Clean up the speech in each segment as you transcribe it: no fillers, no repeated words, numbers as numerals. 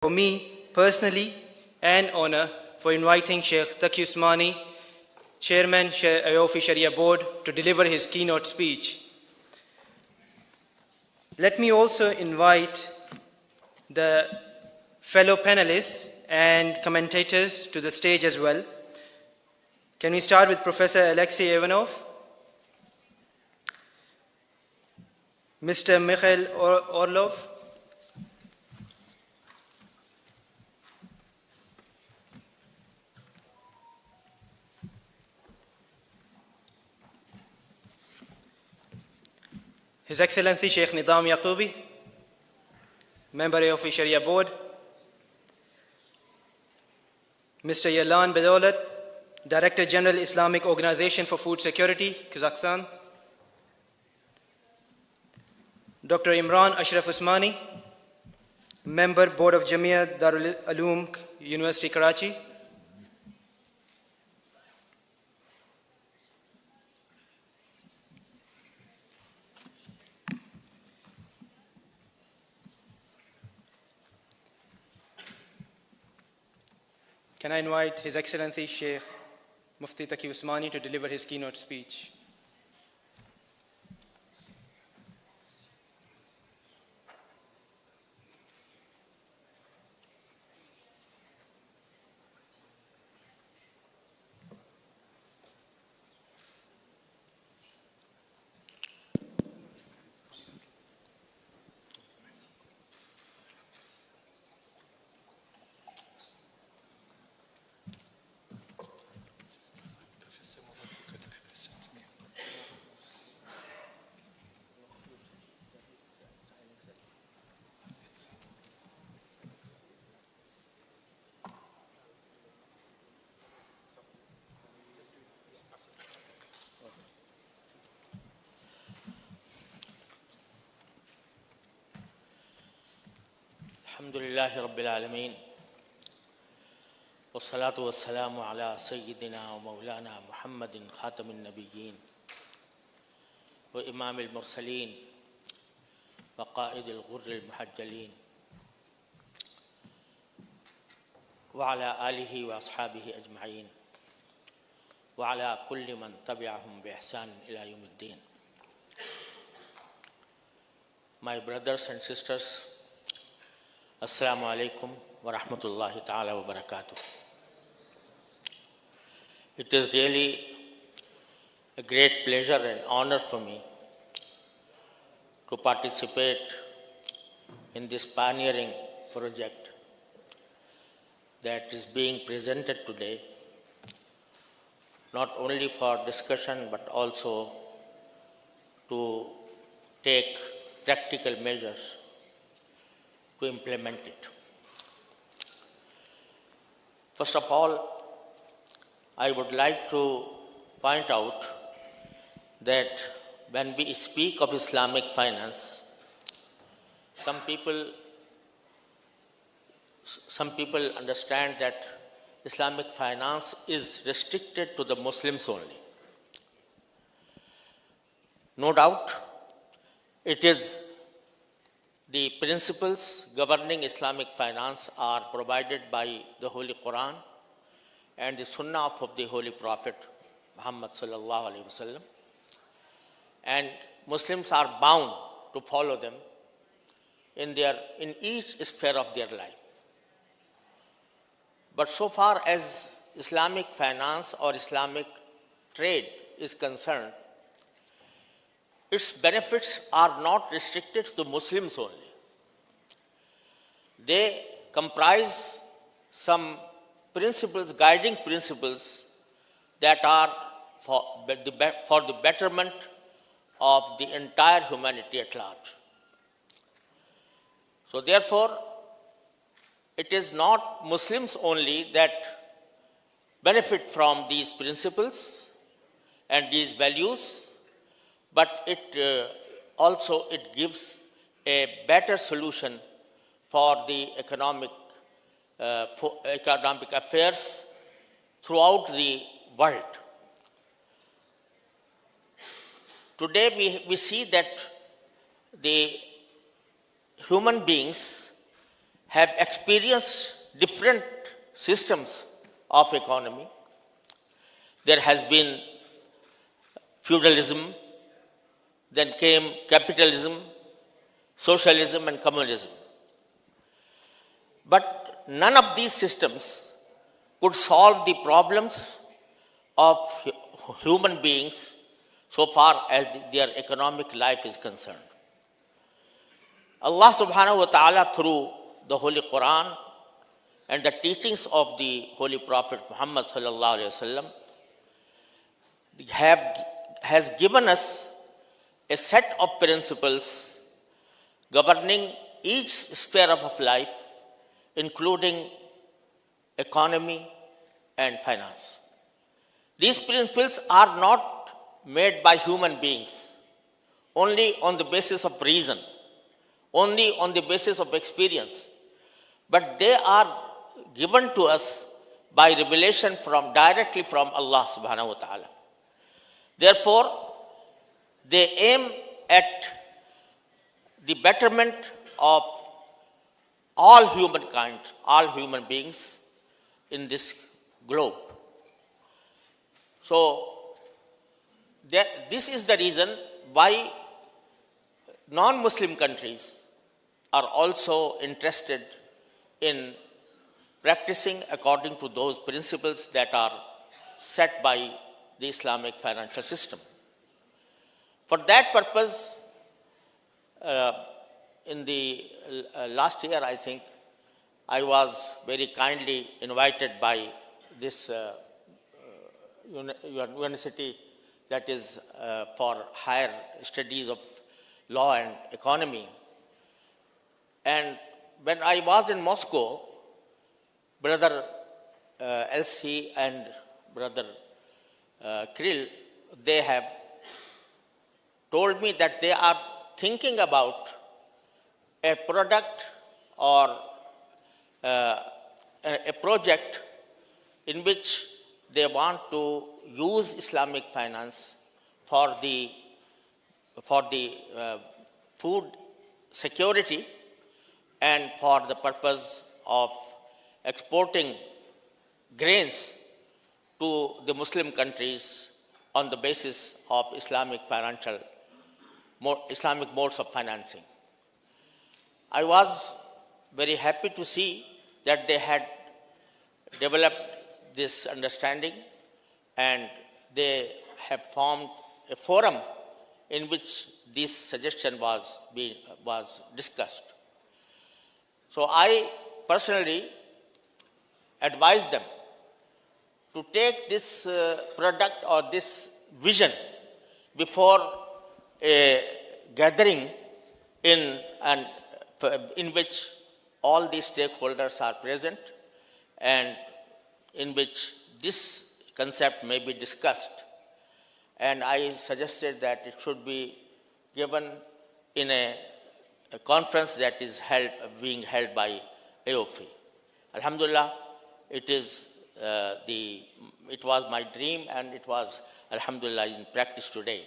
for me personally an honor for inviting Sheikh Taqi Usmani, Chairman Ayofi Sharia Board, to deliver his keynote speech. Let me also invite the fellow panelists and commentators to the stage as well. Can we start with Professor Alexei Ivanov, Mr. Mikhail Orlov, His Excellency Sheikh Nidam Yaqubi, Member of the Sharia Board, Mr. Yalan Bedolat, Director General Islamic Organization for Food Security, Kazakhstan, Dr. Imran Ashraf Usmani, Member Board of Jamia Darul Uloom, University Karachi, Can I invite His Excellency Sheikh Mufti Taqi Usmani to deliver his keynote speech. الحمد لله رب العالمين والصلاة والسلام على سيدنا ومولانا محمد خاتم النبيين وإمام المرسلين وقائد الغر المحجلين وعلى آله وأصحابه أجمعين وعلى كل من تبعهم بإحسان إلى يوم الدين. My brothers and sisters, Assalamu alaikum wa rahmatullahi ta'ala wa barakatuh. It is really a great pleasure and honor for me to participate in this pioneering project that is being presented today, not only for discussion but also to take practical measures to implement it. First of all, I would like to point out that when we speak of Islamic finance, some people understand that Islamic finance is restricted to the Muslims only. No doubt, it is. The principles governing Islamic finance are provided by the Holy Quran and the Sunnah of the Holy Prophet Muhammad sallallahu alaihi wasallam, and Muslims are bound to follow them in each sphere of their life. But so far as Islamic finance or Islamic trade is concerned, its benefits are not restricted to Muslims only. They comprise some principles, guiding principles that are for the betterment of the entire humanity at large. So therefore, it is not Muslims only that benefit from these principles and these values, but it also gives a better solution for the economic affairs throughout the world. Today we see that the human beings have experienced different systems of economy. There has been feudalism, then came capitalism, socialism, and communism. But none of these systems could solve the problems of human beings so far as their economic life is concerned. Allah subhanahu wa ta'ala, through the Holy Quran and the teachings of the Holy Prophet Muhammad sallallahu alaihi wasallam, has given us a set of principles governing each sphere of life, including economy and finance. These principles are not made by human beings only on the basis of reason, only on the basis of experience, but they are given to us by revelation directly from Allah subhanahu wa ta'ala. Therefore, they aim at the betterment of all humankind, all human beings in this globe. So, this is the reason why non-Muslim countries are also interested in practicing according to those principles that are set by the Islamic financial system. For that purpose, in the last year, I think, I was very kindly invited by this university that is for higher studies of law and economy. And when I was in Moscow, Brother LC and Brother Krill, they have told me that they are thinking about a product or a project in which they want to use Islamic finance for the food security and for the purpose of exporting grains to the Muslim countries on the basis of Islamic modes of financing. I was very happy to see that they had developed this understanding and they have formed a forum in which this suggestion was discussed. So I personally advise them to take this product or this vision before a gathering in which all the stakeholders are present and in which this concept may be discussed. And I suggested that it should be given in a conference that is being held by AOFI. Alhamdulillah, it was my dream and it was, alhamdulillah, in practice today.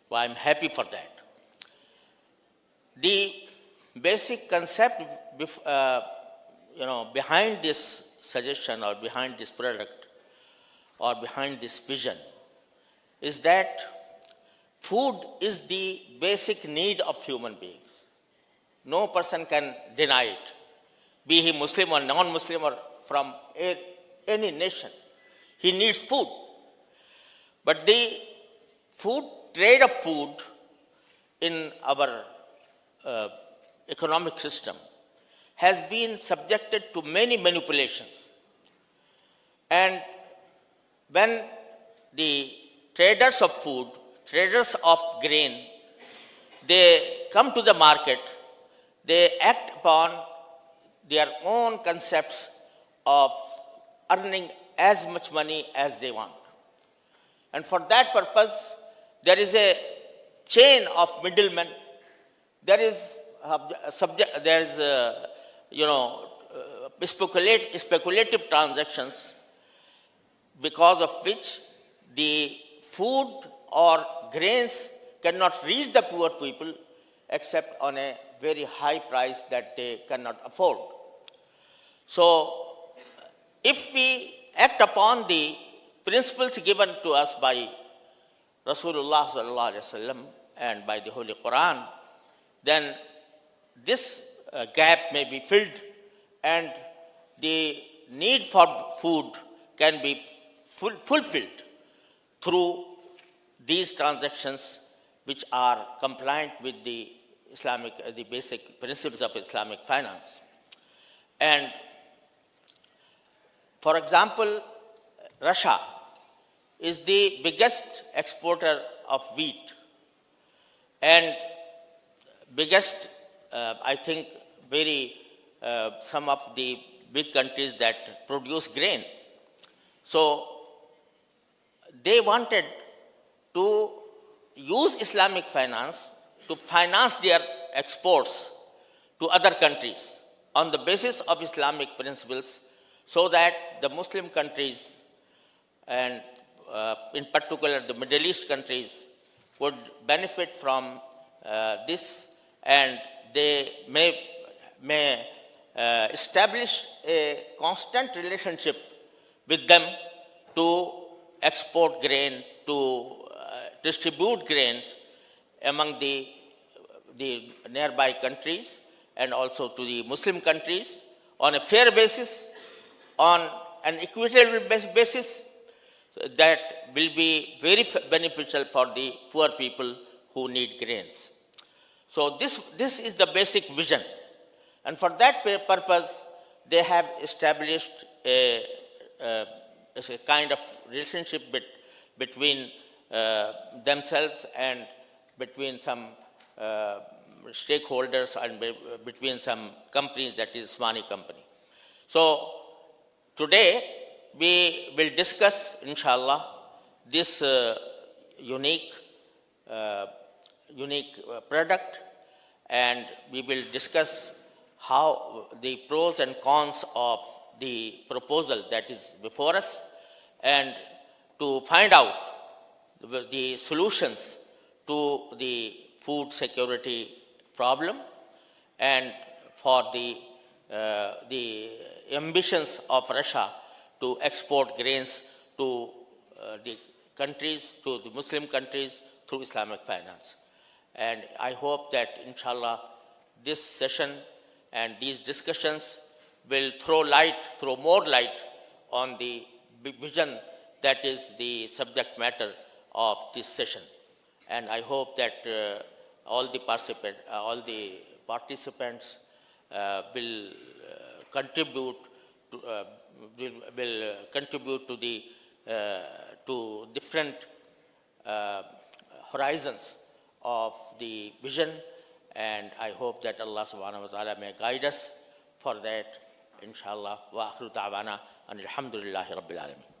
So I'm happy for that. The basic concept behind this suggestion or behind this product or behind this vision is that food is the basic need of human beings. No person can deny it, be he Muslim or non-Muslim or from any nation. He needs food. But the trade of food in our economic system has been subjected to many manipulations. And when the traders of food, traders of grain, they come to the market, they act upon their own concepts of earning as much money as they want. And for that purpose, there is a chain of middlemen. There is speculative transactions because of which the food or grains cannot reach the poor people except on a very high price that they cannot afford. So, if we act upon the principles given to us by Rasulullah sallallahu alaihi wasallam and by the Holy Quran, then this gap may be filled and the need for food can be fulfilled through these transactions which are compliant with the the basic principles of Islamic finance. And for example, Russia is the biggest exporter of wheat and biggest, I think, some of the big countries that produce grain. So they wanted to use Islamic finance to finance their exports to other countries on the basis of Islamic principles, so that the Muslim countries and in particular the Middle East countries would benefit from this, and they may establish a constant relationship with them to export grain, to distribute grain among the nearby countries and also to the Muslim countries on a fair basis, on an equitable basis that will be very beneficial for the poor people who need grains. So this is the basic vision. And for that purpose, they have established a kind of relationship between themselves and between some stakeholders and between some companies, that is Swani company. So today we will discuss, inshallah, this unique product, and we will discuss how the pros and cons of the proposal that is before us, and to find out the solutions to the food security problem and for the ambitions of Russia to export grains to the countries, to the Muslim countries through Islamic finance. And I hope that, inshallah, this session and these discussions will throw more light on the vision that is the subject matter of this session. And I hope that all the participants will contribute to the to different horizons of the vision, and I hope that Allah subhanahu wa ta'ala may guide us for that, inshallah. Wa akhiru da'wana and alhamdulillahi rabbil alamin.